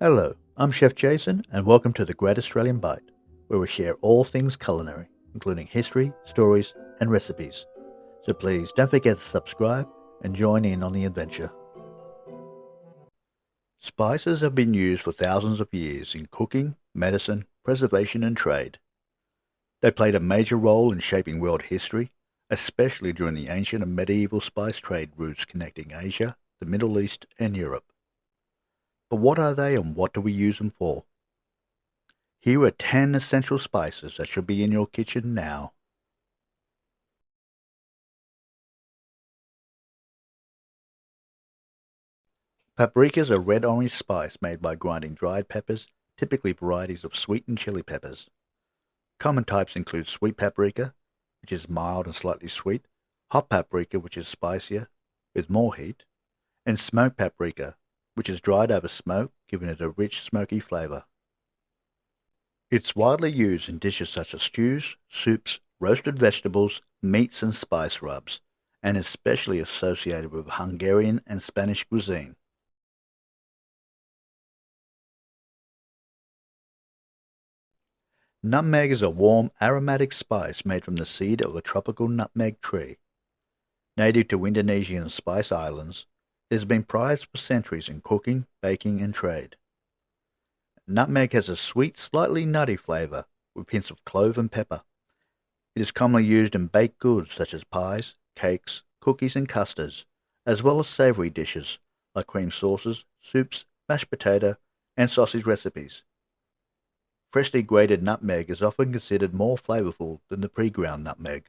Hello, I'm Chef Jason, and welcome to the Great Australian Bite, where we share all things culinary, including history, stories, and recipes. So please don't forget to subscribe and join in on the adventure. Spices have been used for thousands of years in cooking, medicine, preservation, and trade. They played a major role in shaping world history, especially during the ancient and medieval spice trade routes connecting Asia, the Middle East, and Europe. But what are they and what do we use them for? Here are 10 essential spices that should be in your kitchen now. Paprika is a red-orange spice made by grinding dried peppers, typically varieties of sweetened chili peppers. Common types include sweet paprika, which is mild and slightly sweet, hot paprika, which is spicier, with more heat, and smoked paprika, which is dried over smoke, giving it a rich, smoky flavor. It's widely used in dishes such as stews, soups, roasted vegetables, meats, and spice rubs, and especially associated with Hungarian and Spanish cuisine. Nutmeg is a warm, aromatic spice made from the seed of a tropical nutmeg tree. Native to Indonesian Spice Islands, it has been prized for centuries in cooking, baking, and trade. Nutmeg has a sweet, slightly nutty flavor, with hints of clove and pepper. It is commonly used in baked goods such as pies, cakes, cookies, and custards, as well as savory dishes like cream sauces, soups, mashed potato, and sausage recipes. Freshly grated nutmeg is often considered more flavorful than the pre-ground nutmeg.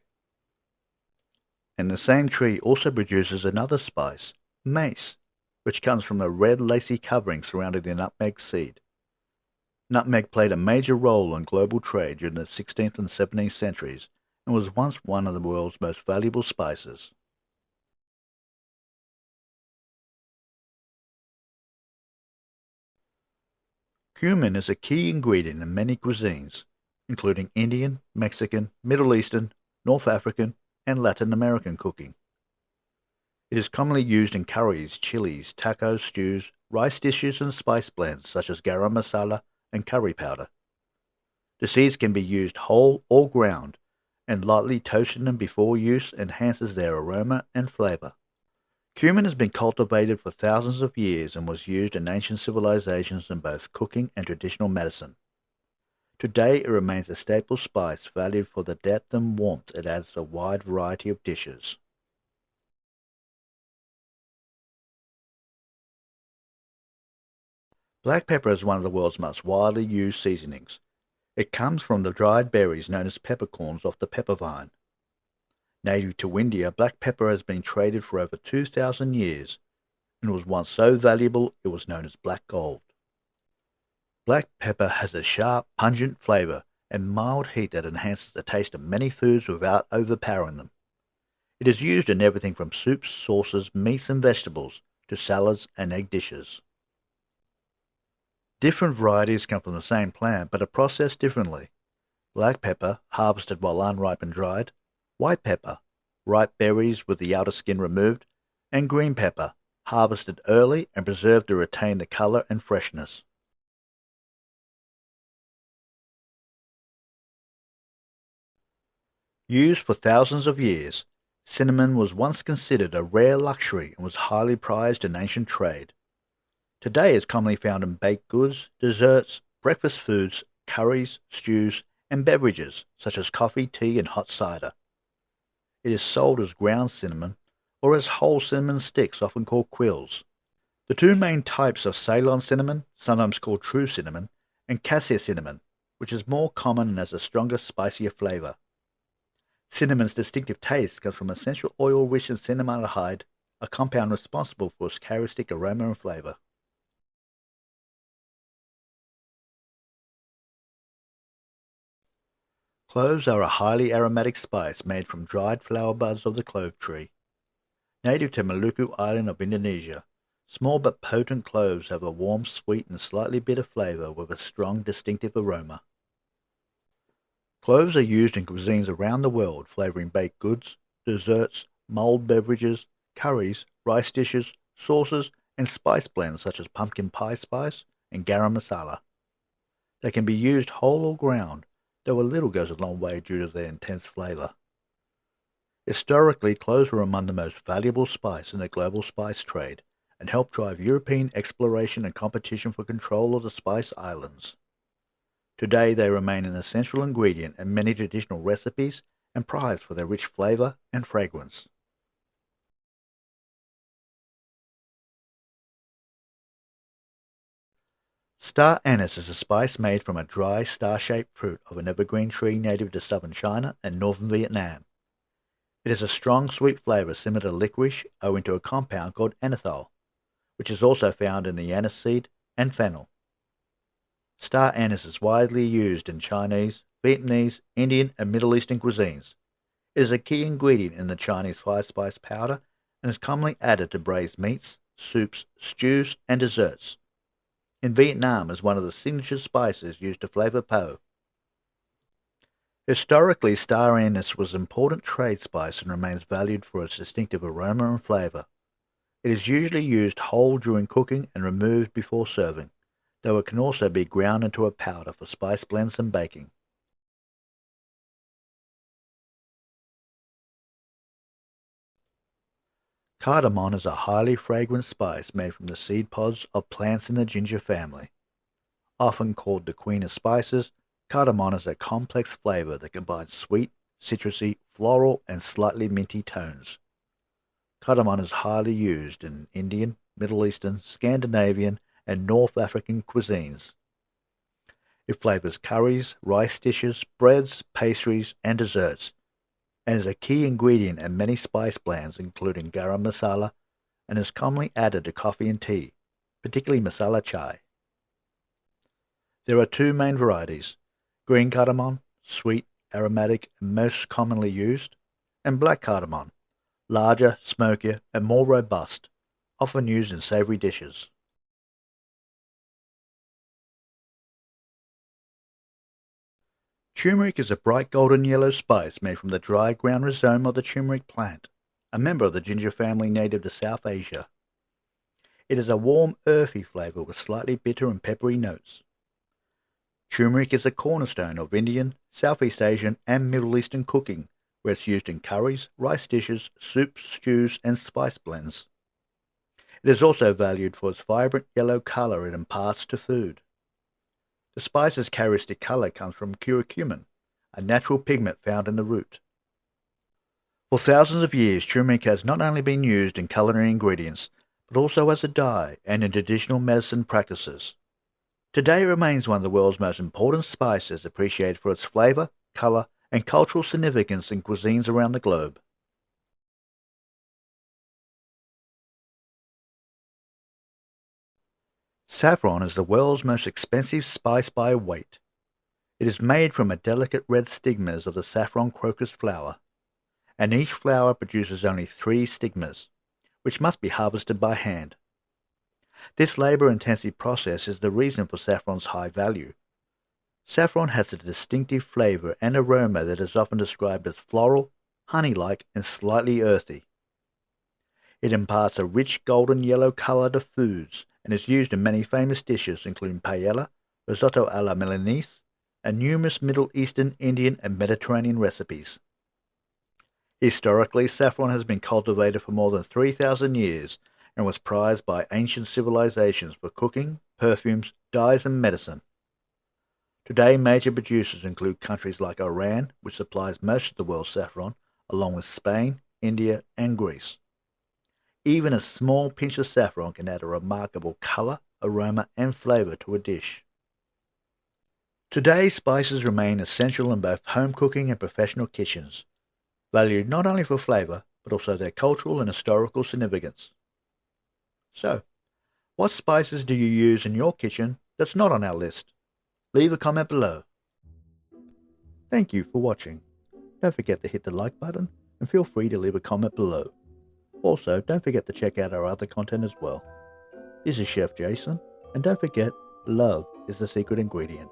And the same tree also produces another spice, mace, which comes from a red lacy covering surrounding the nutmeg seed. Nutmeg played a major role in global trade during the 16th and 17th centuries and was once one of the world's most valuable spices. Cumin is a key ingredient in many cuisines, including Indian, Mexican, Middle Eastern, North African, and Latin American cooking. It is commonly used in curries, chilies, tacos, stews, rice dishes, and spice blends such as garam masala and curry powder. The seeds can be used whole or ground, and lightly toasting them before use enhances their aroma and flavor. Cumin has been cultivated for thousands of years and was used in ancient civilizations in both cooking and traditional medicine. Today it remains a staple spice valued for the depth and warmth it adds to a wide variety of dishes. Black pepper is one of the world's most widely used seasonings. It comes from the dried berries known as peppercorns off the pepper vine. Native to India, black pepper has been traded for over 2,000 years and was once so valuable it was known as black gold. Black pepper has a sharp, pungent flavor and mild heat that enhances the taste of many foods without overpowering them. It is used in everything from soups, sauces, meats and vegetables to salads and egg dishes. Different varieties come from the same plant but are processed differently. Black pepper, harvested while unripe and dried, white pepper, ripe berries with the outer skin removed, and green pepper, harvested early and preserved to retain the color and freshness. Used for thousands of years, cinnamon was once considered a rare luxury and was highly prized in ancient trade. Today it's commonly found in baked goods, desserts, breakfast foods, curries, stews, and beverages such as coffee, tea, and hot cider. It is sold as ground cinnamon or as whole cinnamon sticks, often called quills. The two main types are Ceylon cinnamon, sometimes called true cinnamon, and cassia cinnamon, which is more common and has a stronger, spicier flavor. Cinnamon's distinctive taste comes from essential oil rich in cinnamaldehyde, a compound responsible for its characteristic aroma and flavor. Cloves are a highly aromatic spice made from dried flower buds of the clove tree. Native to Maluku Island of Indonesia, small but potent cloves have a warm, sweet, and slightly bitter flavor with a strong, distinctive aroma. Cloves are used in cuisines around the world, flavoring baked goods, desserts, mulled beverages, curries, rice dishes, sauces, and spice blends such as pumpkin pie spice and garam masala. They can be used whole or ground, though a little goes a long way due to their intense flavor. Historically, cloves were among the most valuable spice in the global spice trade and helped drive European exploration and competition for control of the Spice Islands. Today, they remain an essential ingredient in many traditional recipes and prized for their rich flavor and fragrance. Star anise is a spice made from a dry, star-shaped fruit of an evergreen tree native to southern China and northern Vietnam. It has a strong sweet flavor similar to licorice owing to a compound called anethol, which is also found in the anise seed and fennel. Star anise is widely used in Chinese, Vietnamese, Indian, and Middle Eastern cuisines. It is a key ingredient in the Chinese five-spice powder and is commonly added to braised meats, soups, stews, and desserts. In Vietnam is one of the signature spices used to flavor po. Historically, star anise was an important trade spice and remains valued for its distinctive aroma and flavor. It is usually used whole during cooking and removed before serving, though it can also be ground into a powder for spice blends and baking. Cardamom is a highly fragrant spice made from the seed pods of plants in the ginger family. Often called the queen of spices, cardamom is a complex flavor that combines sweet, citrusy, floral, and slightly minty tones. Cardamom is highly used in Indian, Middle Eastern, Scandinavian, and North African cuisines. It flavors curries, rice dishes, breads, pastries, and desserts, and is a key ingredient in many spice blends including garam masala, and is commonly added to coffee and tea, particularly masala chai. There are two main varieties: green cardamom, sweet, aromatic, and most commonly used, and black cardamom, larger, smokier, and more robust, often used in savory dishes. Turmeric is a bright golden yellow spice made from the dry ground rhizome of the turmeric plant, a member of the ginger family native to South Asia. It has a warm, earthy flavor with slightly bitter and peppery notes. Turmeric is a cornerstone of Indian, Southeast Asian, and Middle Eastern cooking, where it's used in curries, rice dishes, soups, stews, and spice blends. It is also valued for its vibrant yellow color it imparts to food. The spice's characteristic color comes from curcumin, a natural pigment found in the root. For thousands of years, turmeric has not only been used in culinary ingredients, but also as a dye and in traditional medicine practices. Today it remains one of the world's most important spices, appreciated for its flavor, color, and cultural significance in cuisines around the globe. Saffron is the world's most expensive spice by weight. It is made from the delicate red stigmas of the saffron crocus flower, and each flower produces only 3 stigmas, which must be harvested by hand. This labor-intensive process is the reason for saffron's high value. Saffron has a distinctive flavor and aroma that is often described as floral, honey-like, and slightly earthy. It imparts a rich golden yellow color to foods and is used in many famous dishes including paella, risotto alla Milanese, and numerous Middle Eastern, Indian, and Mediterranean recipes. Historically, saffron has been cultivated for more than 3,000 years and was prized by ancient civilizations for cooking, perfumes, dyes, and medicine. Today, major producers include countries like Iran, which supplies most of the world's saffron, along with Spain, India, and Greece. Even a small pinch of saffron can add a remarkable color, aroma, and flavor to a dish. Today, spices remain essential in both home cooking and professional kitchens, valued not only for flavor, but also their cultural and historical significance. So, what spices do you use in your kitchen that's not on our list? Leave a comment below. Thank you for watching. Don't forget to hit the like button and feel free to leave a comment below. Also, don't forget to check out our other content as well. This is Chef Jason, and don't forget, love is the secret ingredient.